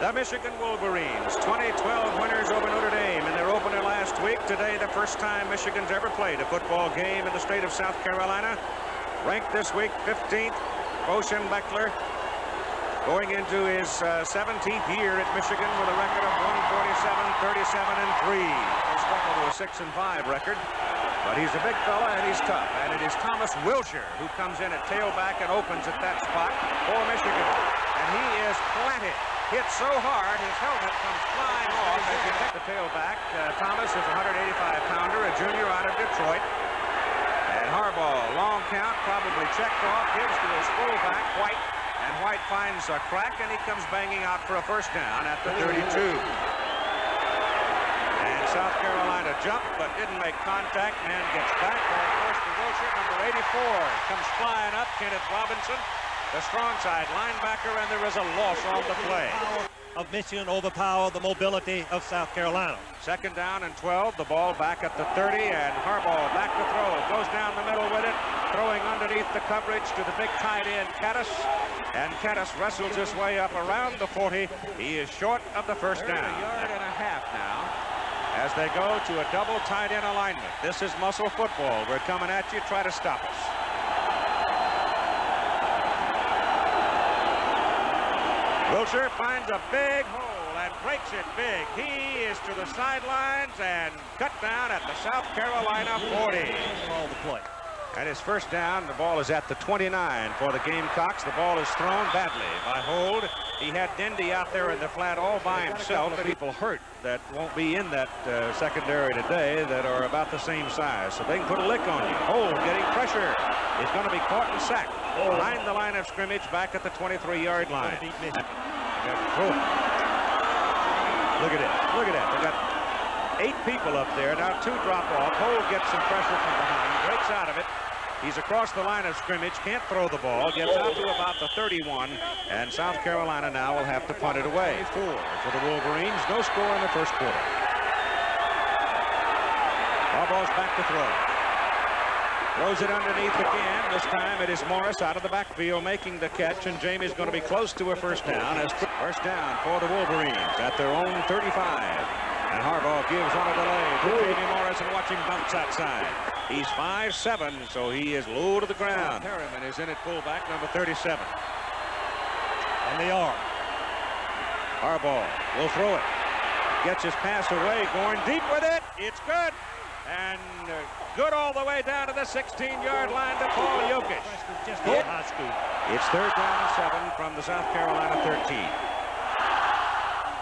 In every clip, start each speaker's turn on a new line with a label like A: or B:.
A: The Michigan Wolverines, 2012 winners over Notre Dame in their opener last week. Today, the first time Michigan's ever played a football game in the state of South Carolina. Ranked this week 15th, Bo Schembechler, going into his 17th year at Michigan with a record of 147, 37, and 3. He'll struggle to a 6-5 record, but he's a big fella and he's tough. And it is Thomas Wilcher who comes in at tailback and opens at that spot for Michigan. And he is planted. Hit so hard, his helmet comes flying off as you take the tailback. Thomas is a 185-pounder, a junior out of Detroit. And Harbaugh, long count, probably checked off, gives to his fullback, White. And White finds a crack, and he comes banging out for a first down at the 32. And South Carolina jumped, but didn't make contact. Man gets back, and forced to Wilcher. Number 84 comes flying up, Kenneth Robinson, the strong side linebacker, and there is a loss on the play.
B: Of Michigan overpower the mobility of South Carolina.
A: Second down and 12, the ball back at the 30, and Harbaugh back to throw. Goes down the middle with it, throwing underneath the coverage to the big tight end, Caddis. And Caddis wrestles his way up around the 40. He is short of the first down. A yard and a half now as they go to a double tight end alignment. This is muscle football. We're coming at you. Try to stop us. Wilcher finds a big hole and breaks it big. He is to the sidelines and cut down at the South Carolina 40.
B: All the play.
A: At his first down, the ball is at the 29 for the Gamecocks. The ball is thrown badly by Hold. He had Dendy out there in the flat all by himself. People hurt that won't be in that secondary today that are about the same size, so they can put a lick on you. Hold getting pressure. Is going to be caught and sacked behind the line of scrimmage back at the 23-yard line. Look at it. Look at that. They got 8 people up there. Now 2 drop off. Hold gets some pressure from behind. Breaks out of it. He's across the line of scrimmage. Can't throw the ball. Gets out to about the 31. And South Carolina now will have to punt it away. 4 for the Wolverines. No score in the first quarter. Harbaugh's back to throw. Throws it underneath again. This time it is Morris out of the backfield making the catch, and Jamie's going to be close to a first down. As first down for the Wolverines at their own 35. And Harbaugh gives on a delay to Jamie Morris and watch him bounce outside. He's 5'7", so he is low to the ground. Perriman is in at fullback, number 37.
B: And they are.
A: Harbaugh will throw it. Gets his pass away, going deep with it. It's good. And good all the way down to the 16-yard line to Paul Jokic.
B: Just high school.
A: It's third down and 7 from the South Carolina 13.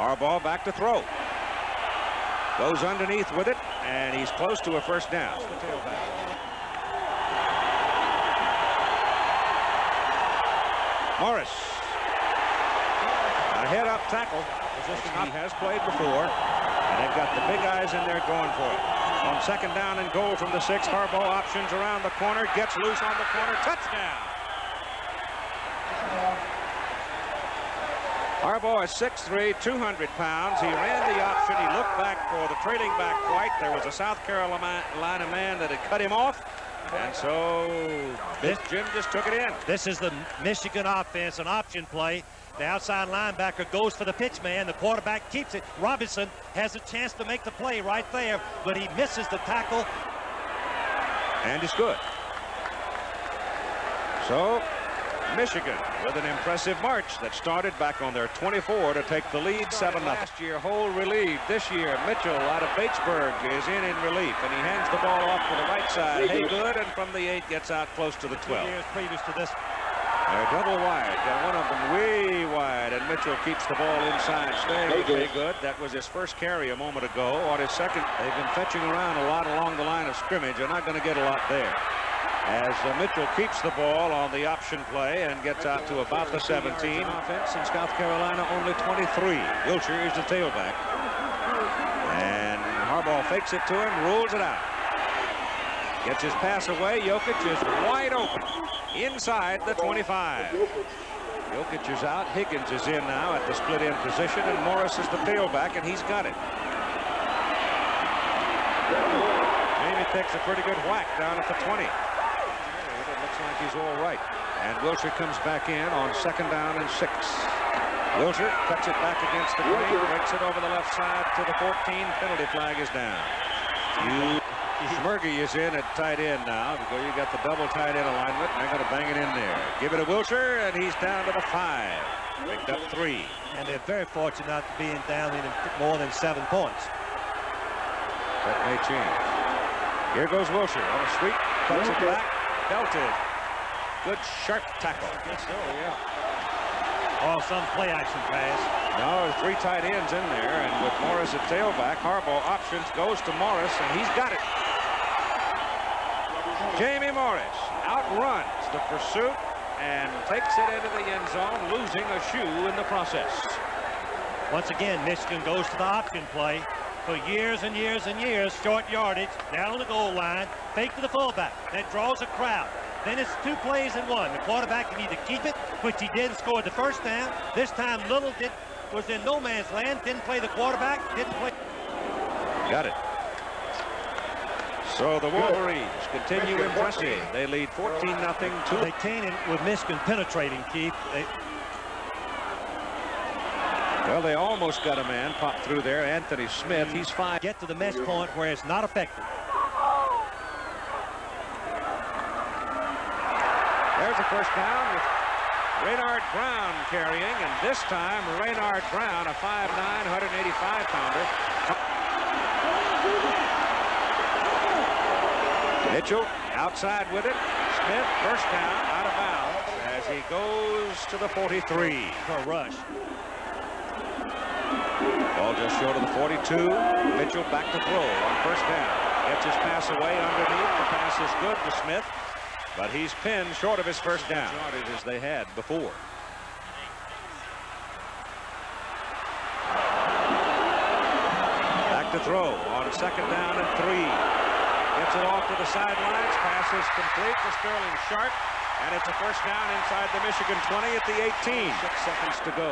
A: Harbaugh back to throw. Goes underneath with it, and he's close to a first down. Morris. A head-up tackle. Position he has played before. And they've got the big guys in there going for it. On second down and goal from the 6, Harbaugh options around the corner, gets loose on the corner, touchdown. Harbaugh is 6'3", 200 pounds. He ran the option. He looked back for the trailing back White. There was a South Carolina man that had cut him off. And so Jim just took it in.
B: This is the Michigan offense, an option play. The outside linebacker goes for the pitch man. The quarterback keeps it. Robinson has a chance to make the play right there, but he misses the tackle.
A: And it's good. So Michigan with an impressive march that started back on their 24 to take the lead 7-0. Last year, Hold relieved. This year, Mitchell out of Batesburg is in relief, and he hands the ball off to the right side. Haygood, and from the 8 gets out close to the 12.
B: 2 years previous to this.
A: They're double wide. Got one of them way wide, and Mitchell keeps the ball inside. Staying with Haygood. That was his first carry a moment ago. On his second, they've been fetching around a lot along the line of scrimmage. They're not going to get a lot there. As Mitchell keeps the ball on the option play and gets out to about the 17. Offense in South Carolina only 23. Wilcher is the tailback. And Harbaugh fakes it to him, rules it out. Gets his pass away. Jokic is wide open inside the 25. Jokic is out. Higgins is in now at the split end position, and Morris is the tailback, and he's got it. Jamie takes a pretty good whack down at the 20. It looks like he's all right. And Wilcher comes back in on second down and 6. Wilshire cuts it back against the green, breaks it over the left side to the 14. Penalty flag is down. Schmerge is in at tight end now. You got the double tight end alignment. They're going to bang it in there. Give it to Wilshire, and he's down to the 5. Picked up 3.
B: And they're very fortunate not to be down in more than 7 points.
A: That may change. Here goes Wilshire on a sweep. Cuts it back. Belted. Good sharp tackle.
B: Yes, so, yeah. Oh, some play action pass.
A: No, there's 3 tight ends in there, and with Morris at tailback, Harbaugh options, goes to Morris, and he's got it. Jamie Morris outruns the pursuit and takes it into the end zone, losing a shoe in the process.
B: Once again, Michigan goes to the option play for years and years and years. Short yardage, down on the goal line, fake to the fullback. That draws a crowd. Then it's 2 plays in 1. The quarterback can either keep it, which he did and scored the first down. This time Little was in no man's land, didn't play the quarterback, didn't play.
A: Got it. So the Wolverines continue impressive. They lead 14-0.
B: They can't with Michigan penetrating, Keith.
A: Well, they almost got a man popped through there. Anthony Smith, he's 5.
B: Get to the mesh point where it's not effective.
A: There's a first down with Raynard Brown carrying, and this time Raynard Brown, a 5'9", 185-pounder. Mitchell outside with it. Smith, first down, out of bounds as he goes to the 43.
B: For a rush.
A: Ball just short of the 42. Mitchell back to throw on first down. Gets his pass away underneath. The pass is good to Smith, but he's pinned short of his first down. Yardage as they had before. Back to throw on second down and 3. Gets it off to the sidelines. Pass is complete to Sterling Sharp, and it's a first down inside the Michigan 20 at the 18. 6 seconds to go.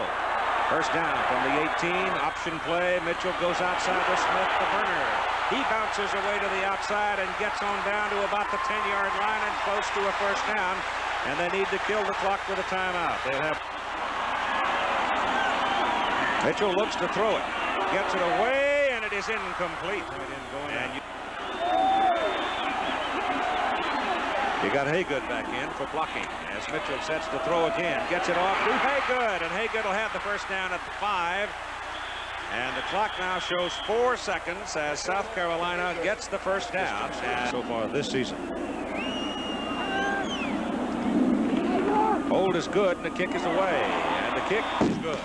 A: First down from the 18. Option play. Mitchell goes outside to Smith, the burner. He bounces away to the outside and gets on down to about the 10-yard line and close to a first down. And they need to kill the clock with a timeout. They'll have. Mitchell looks to throw it. Gets it away, and it is incomplete. You got Haygood back in for blocking as Mitchell sets to throw again. Gets it off to Haygood, and Haygood will have the first down at the 5. And the clock now shows 4 seconds as South Carolina gets the first down. And so far this season. Hold is good, and the kick is away. And the kick is good.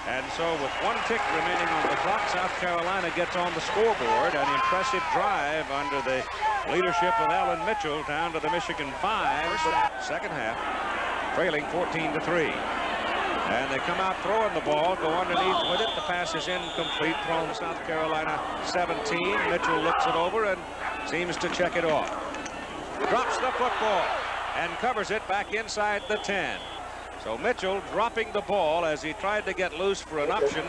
A: And so with 1 tick remaining on the clock, South Carolina gets on the scoreboard. An impressive drive under the leadership of Alan Mitchell down to the Michigan 5. Second half, trailing 14-3. And they come out throwing the ball, go underneath with it. The pass is incomplete, thrown South Carolina 17. Mitchell looks it over and seems to check it off. Drops the football and covers it back inside the 10. So Mitchell dropping the ball as he tried to get loose for an option.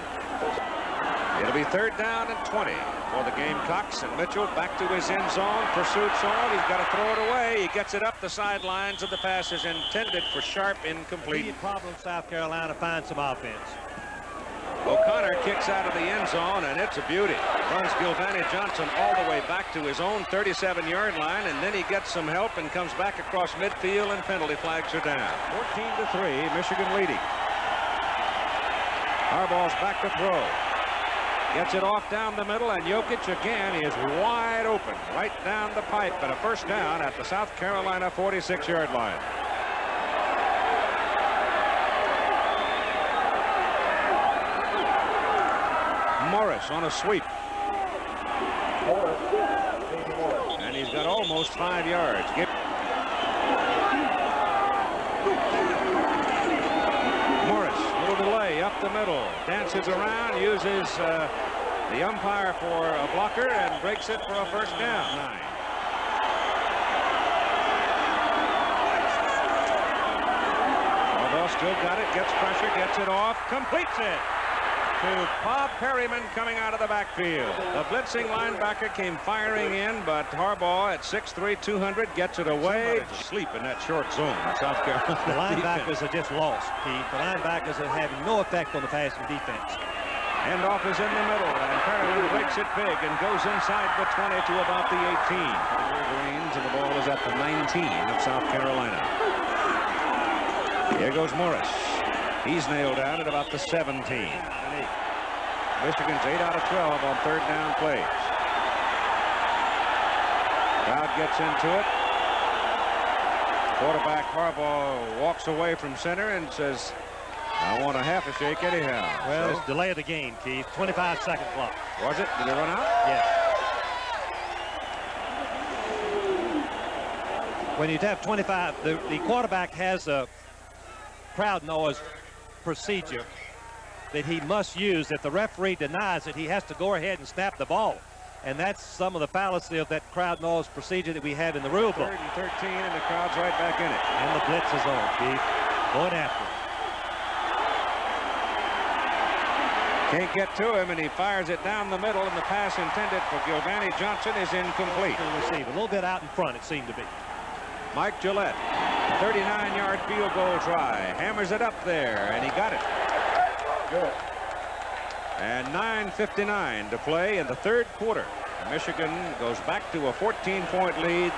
A: It'll be third down and 20 for the Gamecocks, and Mitchell back to his end zone. Pursuit's on. He's got to throw it away. He gets it up the sidelines, and the pass is intended for Sharp, incomplete.
B: Problem, South Carolina find some offense.
A: O'Connor kicks out of the end zone, and it's a beauty. Runs Gilvani Johnson all the way back to his own 37-yard line, and then he gets some help and comes back across midfield, and penalty flags are down. 14-3, Michigan leading. Harbaugh's back to throw. Gets it off down the middle, and Jokic again is wide open right down the pipe, but a first down at the South Carolina 46-yard line. Morris on a sweep. And he's got almost 5 yards. Morris, little delay up the middle. Dances around, uses the umpire for a blocker, and breaks it for a first down. 9. Although still got it, gets pressure, gets it off, completes it. to Bob Perryman coming out of the backfield. The blitzing linebacker came firing in, but Harbaugh at 6'3", 200 gets it away. Sleep in that short zone. South Carolina.
B: The linebackers are just lost, Keith. The linebackers are having no effect on the passing defense.
A: Handoff is in the middle, and Perryman breaks it big and goes inside the 20 to about the 18. The Wolverines, and the ball is at the 19 of South Carolina. Here goes Morris. He's nailed down at about the 17. Michigan's 8 out of 12 on third down plays. Crowd gets into it. Quarterback Harbaugh walks away from center and says, I want a half a shake anyhow.
B: Well, it's delay of the game, Keith. 25-second clock.
A: Was it? Did it run out?
B: Yes. When you have 25, the quarterback has a crowd noise procedure that he must use. If the referee denies it, he has to go ahead and snap the ball. And that's some of the fallacy of that crowd noise procedure that we have in the rule book.
A: 3rd and 13, and the crowd's right back in it.
B: And the blitz is on, Keith. Going after him.
A: Can't get to him, and he fires it down the middle, and the pass intended for Gilvani Johnson is incomplete.
B: Receiver, a little bit out in front, it seemed to be.
A: Mike Gillette, 39-yard field goal try, hammers it up there, and he got it. Good. And 9:59 to play in the third quarter. Michigan goes back to a 14-point lead.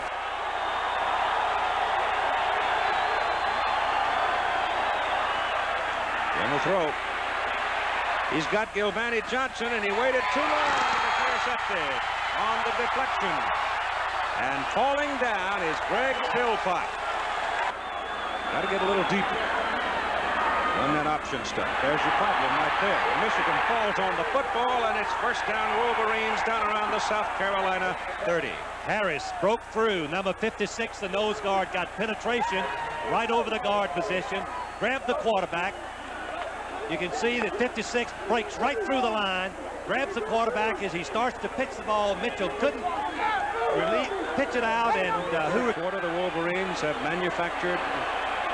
A: And the throw. He's got Gilvani Johnson, and he waited too long. It's intercepted on the deflection. And falling down is Greg Philpott. Got to get a little deeper on that option stuff. There's your problem right there. Michigan falls on the football, and it's first down Wolverines down around the South Carolina 30.
B: Harris broke through. Number 56, the nose guard, got penetration right over the guard position, grabbed the quarterback. You can see that 56 breaks right through the line, grabs the quarterback as he starts to pitch the ball. Mitchell couldn't really pitch it out, and
A: Quarter, the Wolverines have manufactured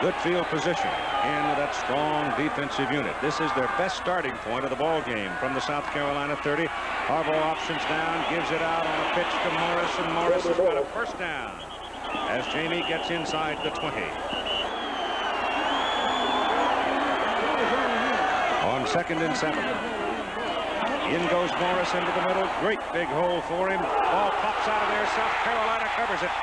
A: good field position in that strong defensive unit. This is their best starting point of the ball game from the South Carolina 30. Harbaugh options down, gives it out on a pitch to Morris, and Morris has got a first down as Jamie gets inside the 20. On 2nd and 7. In goes Morris into the middle. Great big hole for him. Ball pops out of there. South Carolina covers it.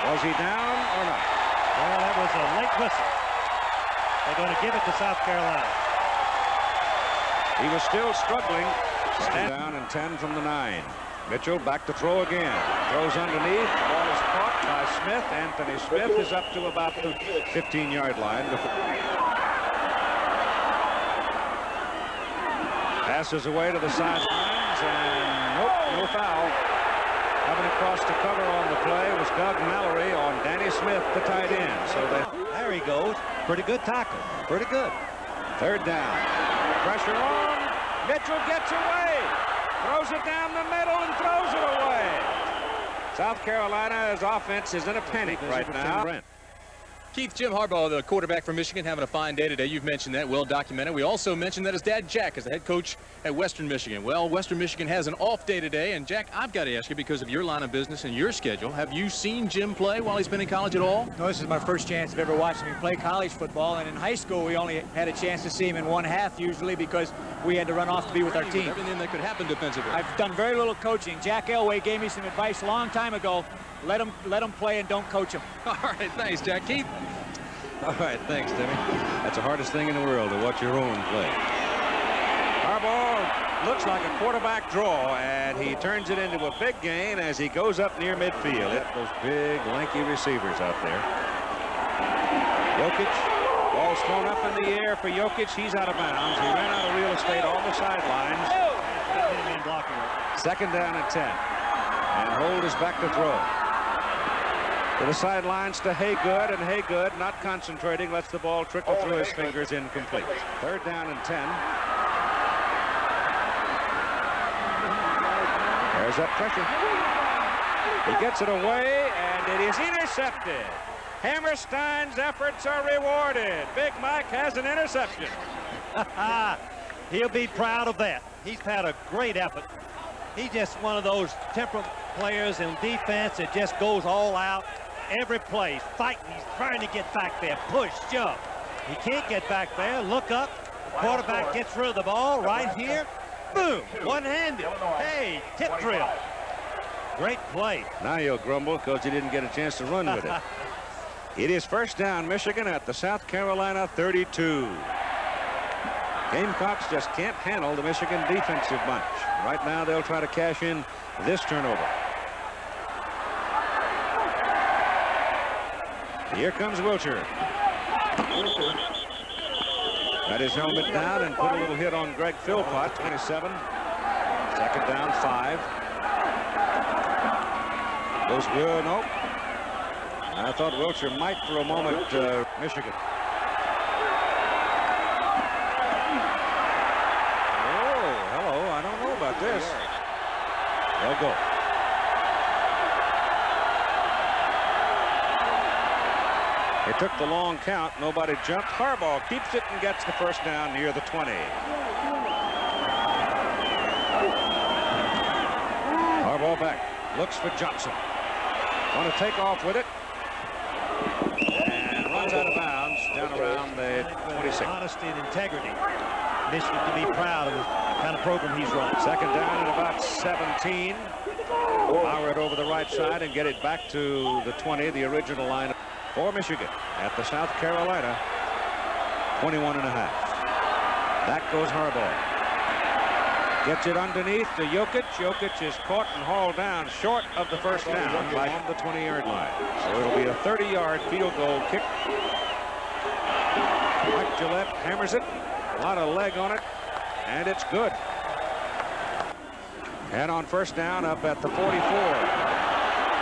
A: Was he down or not?
B: Well, that was a late whistle. They're going to give it to South Carolina.
A: He was still struggling. Down and 10 from the 9. Mitchell back to throw again. Throws underneath. The ball is caught by Smith. Anthony Smith is up to about the 15-yard line. Passes away to the sidelines, and nope, no foul. Coming across to cover on the play was Doug Mallory on Danny Smith, the tight end. So
B: there he goes. Pretty good tackle. Pretty good.
A: Third down. Pressure on. Mitchell gets away. Throws it down the middle and throws it away. South Carolina's offense is in a panic right now.
C: Keith, Jim Harbaugh, the quarterback from Michigan, having a fine day today. You've mentioned that, well documented. We also mentioned that his dad, Jack, is the head coach at Western Michigan. Well, Western Michigan has an off day today, and Jack, I've got to ask you, because of your line of business and your schedule, have you seen Jim play while he's been in college at all?
D: No, this is my first chance of ever watching him play college football, and in high school we only had a chance to see him in one half usually because we had to run off to be with our team.
C: Everything that could happen defensively.
D: I've done very little coaching. Jack Elway gave me some advice a long time ago. Let him play and don't coach him.
C: All right, thanks, Jack. Keith?
A: All right, thanks, Timmy. That's the hardest thing in the world, to watch your own play. Harbaugh looks like a quarterback draw, and he turns it into a big gain as he goes up near midfield. Those big, lanky receivers out there. Jokic, ball's thrown up in the air for Jokic. He's out of bounds. He ran out of real estate on the sidelines. 2nd down and 10. And Holt is back to throw. To the sidelines to Haygood, and Haygood, not concentrating, lets the ball trickle through his fingers, incomplete. 3rd down and 10. There's that pressure. He gets it away, and it is intercepted. Hammerstein's efforts are rewarded. Big Mike has an interception.
B: He'll be proud of that. He's had a great effort. He's just one of those temperament players in defense that just goes all out every play, fighting. He's trying to get back there, push, shove. He can't get back there. Look up. Quarterback gets rid of the ball right here. Boom, one-handed. Hey, tip drill. Great play.
A: Now you'll grumble because he didn't get a chance to run with it. It is first down, Michigan at the South Carolina 32. Gamecocks just can't handle the Michigan defensive bunch. Right now they'll try to cash in this turnover. Here comes Wilcher. Got his helmet down and put a little hit on Greg Philpott, 27. Second down, 5. Goes good, nope. I thought Wilcher might for a moment, Michigan. Oh, hello, I don't know about this. They'll go. They took the long count, nobody jumped. Harbaugh keeps it and gets the first down near the 20. Harbaugh back, looks for Johnson. Want to take off with it. And runs out of bounds down around the 26.
B: Honesty and integrity. Michigan to be proud of the kind of program he's run.
A: Second down and about 17. Power it over the right side and get it back to the 20, the original line for Michigan at the South Carolina 21 and a half. Back goes Harbaugh. Gets it underneath to Jokic. Jokic is caught and hauled down short of the first down by the 20-yard line. So it'll be a 30-yard field goal kick. Mike Gillette hammers it. A lot of leg on it. And it's good. And on first down up at the 44.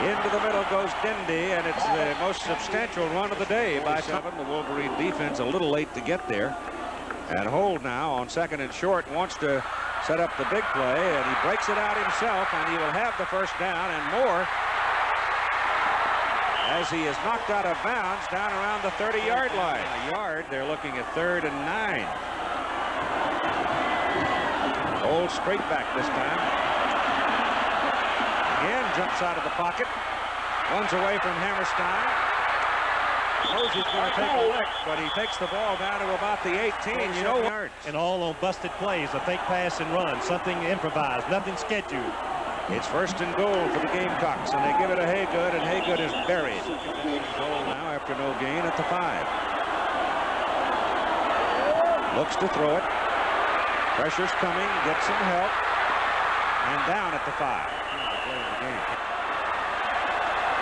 A: Into the middle goes Dendy, and it's the most substantial run of the day by 7. The Wolverine defense a little late to get there. And Hold now on second and short wants to set up the big play, and he breaks it out himself, and he will have the first down and more as he is knocked out of bounds down around the 30-yard line. A yard, they're looking at 3rd and 9. Hold straight back this time. Again, jumps out of the pocket, runs away from Hammerstein. Knows he's going to take a lick, but he takes the ball down to about the 18. You know what?
B: And all on busted plays, a fake pass and run, something improvised, nothing scheduled.
A: It's first and goal for the Gamecocks, and they give it to Haygood, and Haygood is buried. Goal now after no gain at the 5. Looks to throw it. Pressure's coming, gets some help, and down at the 5.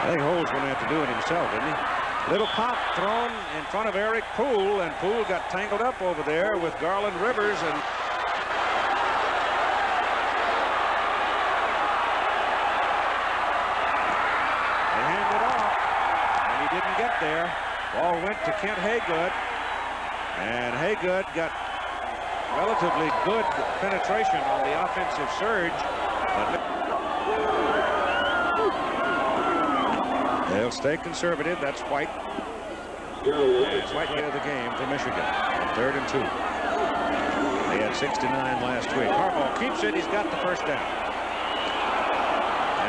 A: I think Hold's going to have to do it himself, isn't he? Little pop thrown in front of Eric Poole, and Poole got tangled up over there with Garland Rivers, and they handed it off, and he didn't get there. Ball went to Kent Haygood, and Haygood got relatively good penetration on the offensive surge. They'll stay conservative. That's White. And White into the game for Michigan. 3rd and 2. They had 69 last week. Harbaugh keeps it. He's got the first down.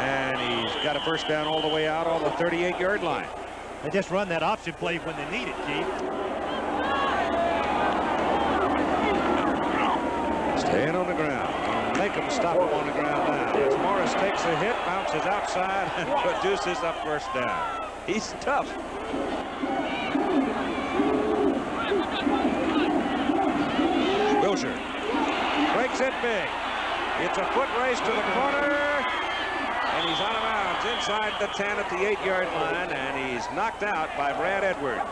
A: And he's got a first down all the way out on the 38-yard line.
B: They just run that option play when they need it, Keith.
A: Staying on the ground. Make him stop him on the ground now. As Morris takes a hit, bounces outside, and produces a first down. He's tough. Wilcher breaks it big. It's a foot race to the corner, and he's out of bounds inside the 10 at the 8-yard line, and he's knocked out by Brad Edwards.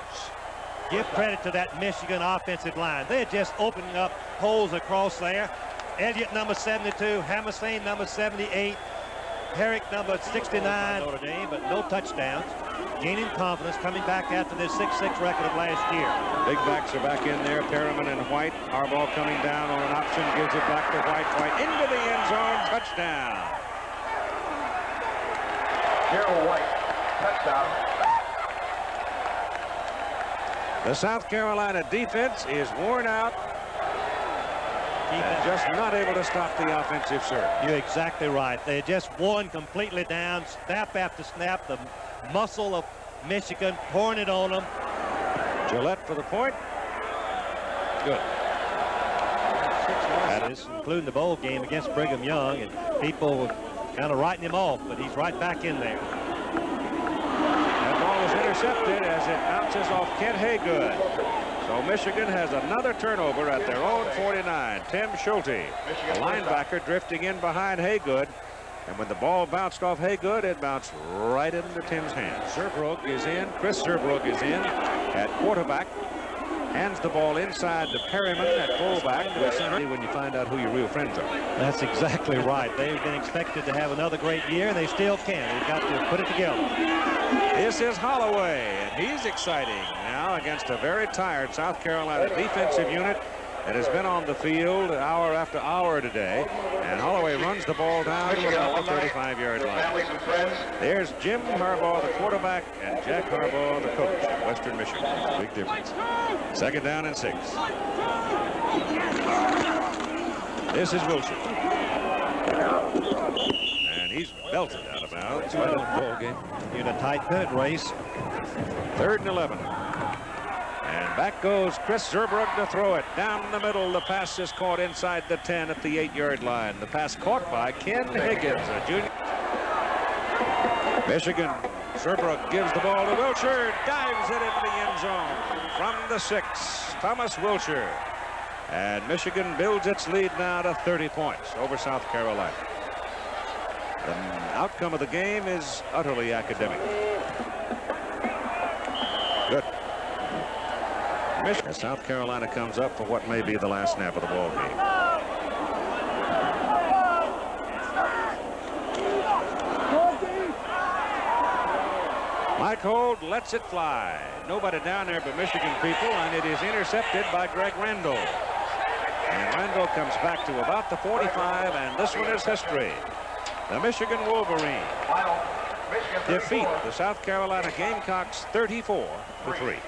B: Give credit to that Michigan offensive line. They're just opening up holes across there. Elliott, number 72, Hammerstein, number 78, Herrick, number 69, Notre Dame, but no touchdowns. Gaining confidence, coming back after their 6-6 record of last year.
A: Big backs are back in there, Perriman and White. Harbaugh coming down on an option, gives it back to White. White into the end zone, touchdown.
E: Gerald White, touchdown.
A: The South Carolina defense is worn out.
B: keep it.
A: Just not able to stop the offensive serve.
B: You're exactly right. They just won completely down, snap after snap. The muscle of Michigan pouring it on them.
A: Gillette for the point. Good.
B: That is, including the bowl game against Brigham Young, and people were kind of writing him off, but he's right back in there.
A: That ball is intercepted as it bounces off Kent Haygood. So Michigan has another turnover at their own 49. Tim Schulte, the linebacker, drifting in behind Haygood. And when the ball bounced off Haygood, it bounced right into Tim's hands. Zerbrugge is in. Chris Zerbrugge is in at quarterback. Hands the ball inside to Perryman at fullback. When you find out who your real friends are.
B: That's exactly right. They've been expected to have another great year, and they still can. They've got to put it together.
A: This is Holloway, and he's exciting now against a very tired South Carolina defensive unit that has been on the field hour after hour today. And Holloway runs the ball down to about the 35-yard line. There's Jim Harbaugh, the quarterback, and Jack Harbaugh, the coach at Western Michigan. Big difference. Second down and 6. This is Wilson. And he's belted out of bounds by the ball game.
B: In a tight third race.
A: 3rd and 11. And back goes Chris Zerbrugge to throw it down the middle. The pass is caught inside the 10 at the 8-yard line. The pass caught by Ken Higgins, a junior. Michigan, Zerbrugge gives the ball to Wilcher, dives it into the end zone from the 6. Thomas Wilcher. And Michigan builds its lead now to 30 points over South Carolina. The outcome of the game is utterly academic. Good. As South Carolina comes up for what may be the last snap of the ball game. Mike Holt lets it fly. Nobody down there but Michigan people, and it is intercepted by Greg Randall. And Randall comes back to about the 45, and this one is history. The Michigan Wolverines defeat the South Carolina Gamecocks 34-3.